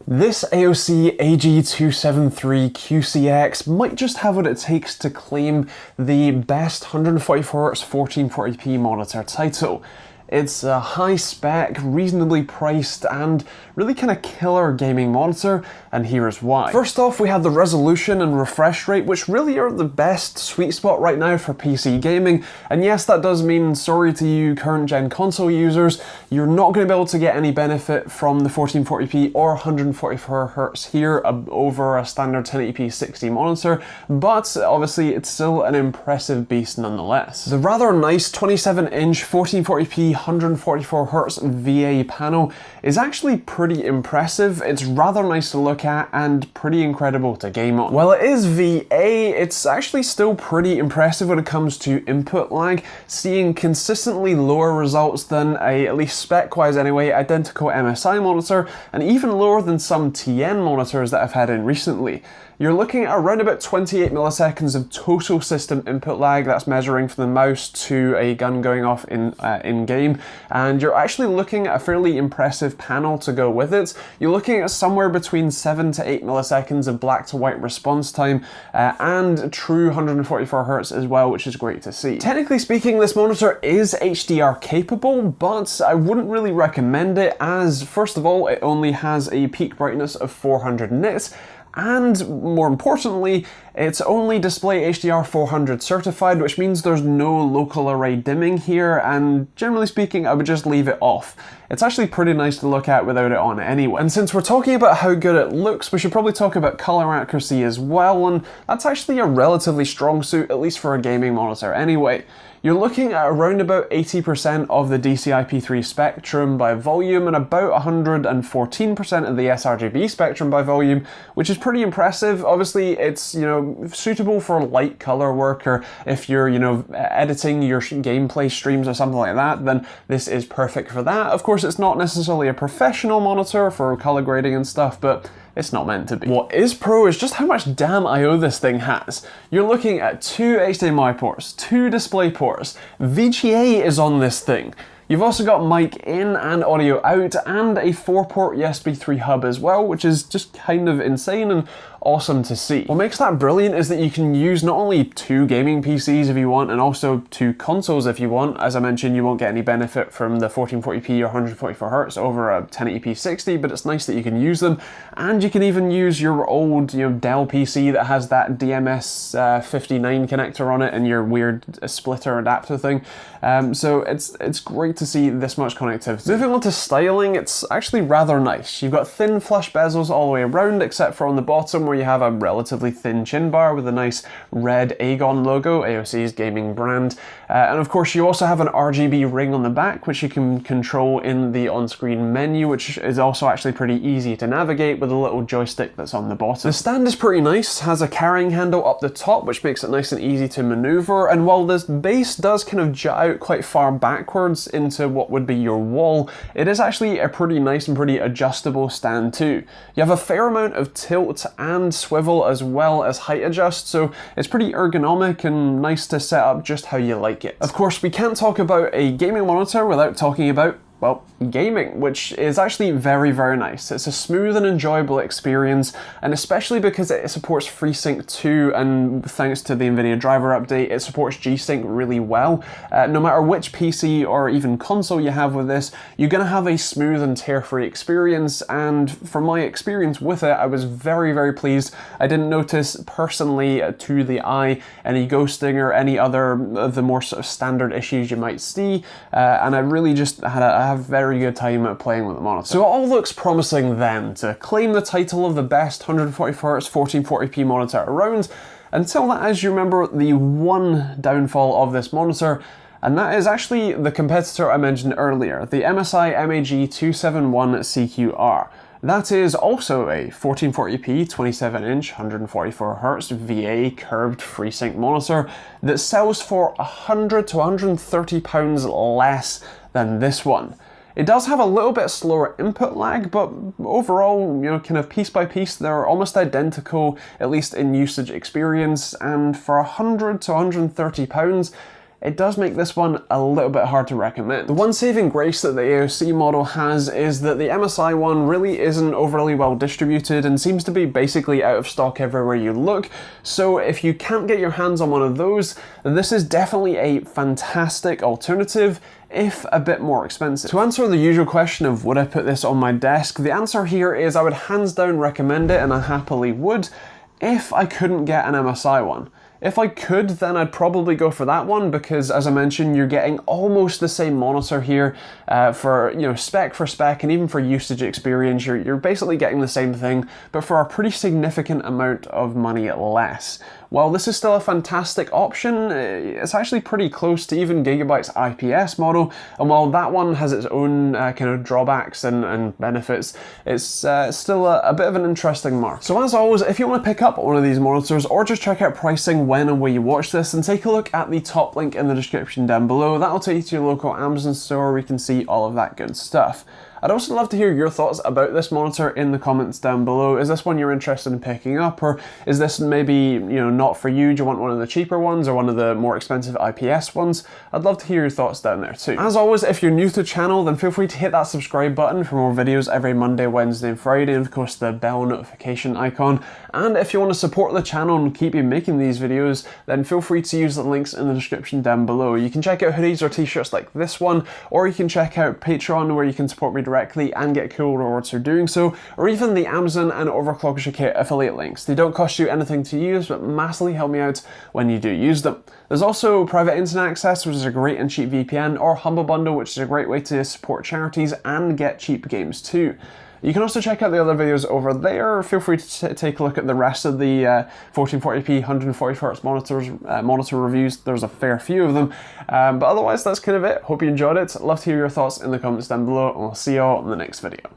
This AOC AG273QCX might just have what it takes to claim the best 144Hz 1440p monitor title. It's a high-spec, reasonably priced, and really kind of killer gaming monitor, and here's why. First off, we have the resolution and refresh rate, which really are the best sweet spot right now for PC gaming, and yes, that does mean, sorry to you current-gen console users, you're not going to be able to get any benefit from the 1440p or 144Hz here over a standard 1080p 60 monitor, but obviously it's still an impressive beast nonetheless. The rather nice 27-inch 1440p 144Hz VA panel is actually pretty impressive. It's rather nice to look at and pretty incredible to game on. While it is VA, it's actually still pretty impressive when it comes to input lag, seeing consistently lower results than a, at least spec-wise anyway, identical MSI monitor, and even lower than some TN monitors that I've had in recently. You're looking at around about 28 milliseconds of total system input lag. That's measuring from the mouse to a gun going off in-game, and you're actually looking at a fairly impressive panel to go with it. You're looking at somewhere between 7 to 8 milliseconds of black to white response time, and true 144Hz as well, which is great to see. Technically speaking, this monitor is HDR capable, but I wouldn't really recommend it as, first of all, it only has a peak brightness of 400 nits, and more importantly, it's only display HDR 400 certified, which means there's no local array dimming here, and generally speaking, I would just leave it off. It's actually pretty nice to look at without it on anyway. And since we're talking about how good it looks, we should probably talk about color accuracy as well, and that's actually a relatively strong suit, at least for a gaming monitor anyway. You're looking at around about 80% of the DCI-P3 spectrum by volume and about 114% of the sRGB spectrum by volume, which is pretty impressive. Obviously, it's, suitable for light color work, or if you're, editing your gameplay streams or something like that, then this is perfect for that. Of course, it's not necessarily a professional monitor for color grading and stuff, but it's not meant to be. What is pro is just how much damn I/O this thing has. You're looking at 2 HDMI ports, 2 display ports, VGA is on this thing. You've also got mic in and audio out, and a 4-port USB 3 hub as well, which is just kind of insane and awesome to see. What makes that brilliant is that you can use not only 2 gaming PCs if you want, and also 2 consoles if you want. As I mentioned, you won't get any benefit from the 1440p or 144Hz over a 1080p 60, but it's nice that you can use them. And you can even use your old Dell PC that has that DMS59 connector on it and your weird splitter adapter thing. So it's great to see this much connectivity. Moving on to styling, it's actually rather nice. You've got thin flush bezels all the way around, except for on the bottom where you have a relatively thin chin bar with a nice red AGON logo, AOC's gaming brand. And of course you also have an RGB ring on the back, which you can control in the on-screen menu, which is also actually pretty easy to navigate with a little joystick that's on the bottom. The stand is pretty nice, has a carrying handle up the top, which makes it nice and easy to maneuver, and while this base does kind of jut out quite far backwards into what would be your wall, it is actually a pretty nice and pretty adjustable stand too. You have a fair amount of tilt and swivel as well as height adjust, so it's pretty ergonomic and nice to set up just how you like it. Of course, we can't talk about a gaming monitor without talking about, well, gaming, which is actually very, very nice. It's a smooth and enjoyable experience, and especially because it supports FreeSync 2, and thanks to the NVIDIA driver update, it supports G-Sync really well. No matter which PC or even console you have with this, you're going to have a smooth and tear-free experience, and from my experience with it, I was very, very pleased. I didn't notice personally to the eye any ghosting or any other of the more sort of standard issues you might see, and I really just had a very good time playing with the monitor. So it all looks promising then to claim the title of the best 144Hz 1440p monitor around, until that, as you remember, the one downfall of this monitor, and that is actually the competitor I mentioned earlier, the MSI MAG271CQR. That is also a 1440p 27-inch 144Hz VA curved FreeSync monitor that sells for £100 to £130 less than this one. It does have a little bit slower input lag, but overall, kind of piece by piece, they're almost identical, at least in usage experience, and for £100 to £130, it does make this one a little bit hard to recommend. The one saving grace that the AOC model has is that the MSI one really isn't overly well distributed and seems to be basically out of stock everywhere you look, so if you can't get your hands on one of those, then this is definitely a fantastic alternative, if a bit more expensive. To answer the usual question of would I put this on my desk, the answer here is I would hands down recommend it, and I happily would, if I couldn't get an MSI one. If I could, then I'd probably go for that one because, as I mentioned, you're getting almost the same monitor here for, you know, spec for spec, and even for usage experience, you're basically getting the same thing, but for a pretty significant amount of money less. While this is still a fantastic option, it's actually pretty close to even Gigabyte's IPS model, and while that one has its own kind of drawbacks and benefits, it's still a bit of an interesting mark. So as always, if you want to pick up one of these monitors or just check out pricing when and where you watch this, then take a look at the top link in the description down below. That'll take you to your local Amazon store where you can see all of that good stuff. I'd also love to hear your thoughts about this monitor in the comments down below. Is this one you're interested in picking up, or is this maybe, you know, not for you? Do you want one of the cheaper ones or one of the more expensive IPS ones? I'd love to hear your thoughts down there too. As always, if you're new to the channel, then feel free to hit that subscribe button for more videos every Monday, Wednesday and Friday, and of course the bell notification icon. And if you want to support the channel and keep me making these videos, then feel free to use the links in the description down below. You can check out hoodies or t-shirts like this one, or you can check out Patreon where you can support me directly and get cool rewards for doing so, or even the Amazon and Overclockers UK affiliate links. They don't cost you anything to use, but massively help me out when you do use them. There's also private internet access, which is a great and cheap VPN, or Humble Bundle, which is a great way to support charities and get cheap games too. You can also check out the other videos over there. Feel free to take a look at the rest of the 1440p 144Hz monitor reviews. There's a fair few of them. But otherwise, that's kind of it. Hope you enjoyed it. Love to hear your thoughts in the comments down below, and I'll see you all in the next video.